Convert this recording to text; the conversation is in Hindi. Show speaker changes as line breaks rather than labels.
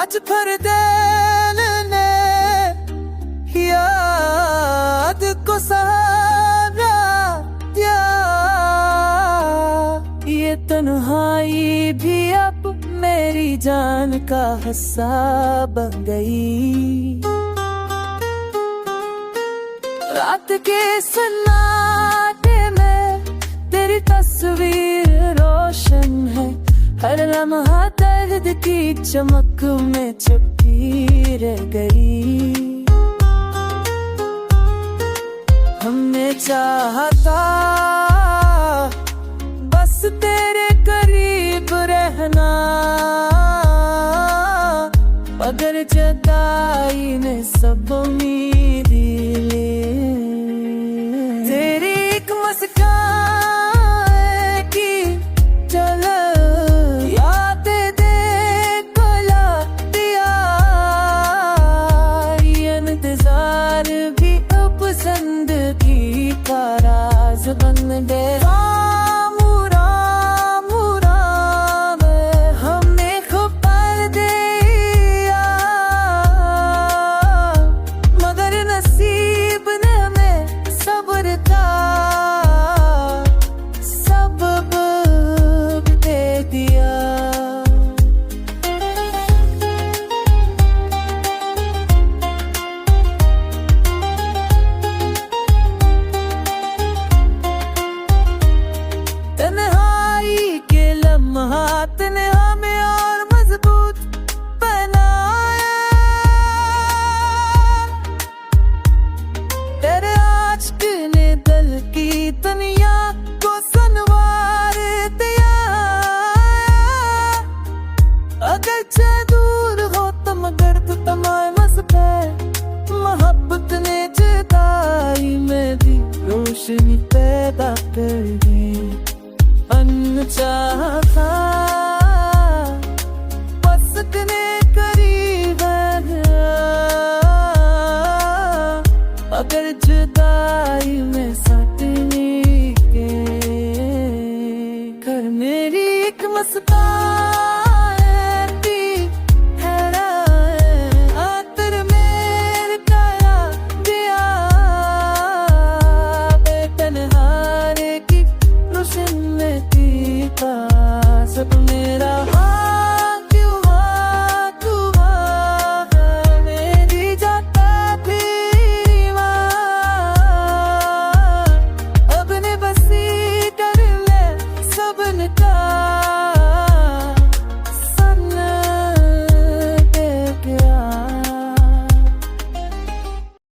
आज भर दिल ने याद को सहारा दिया। ये तन्हाई भी अब मेरी जान का हिस्सा बन गई। रात के सन्नाटे में तेरी तस्वीर रोशन है, हर लम्हा दर्द की चमक में छुपी रह गई। हमने चाहता बस तेरे करीब रहना, मगर जुदाई ने सब उम्मीद ली। तेरी एक मुस्कान की झलक याद दे कोला दिया। ये इंतजार भी अब जिंदगी का राज बन गया। हाथ ने हमें और मजबूत बनाया। तेरे आशिक ने दिल की दुनिया को संवार दिया। अगर चाहे दूर हो तो मगर तू तमाम मस्कर, मोहब्बत ने जुदाई में भी रोशनी पैदा कर दी। अनचाहा बसकने करीब है, अगर जुदाई में सटने के कर मेरी एक मुस्कान भी हैरा है। आतर मेरे काया दिया बेतनहारे की रोशन में का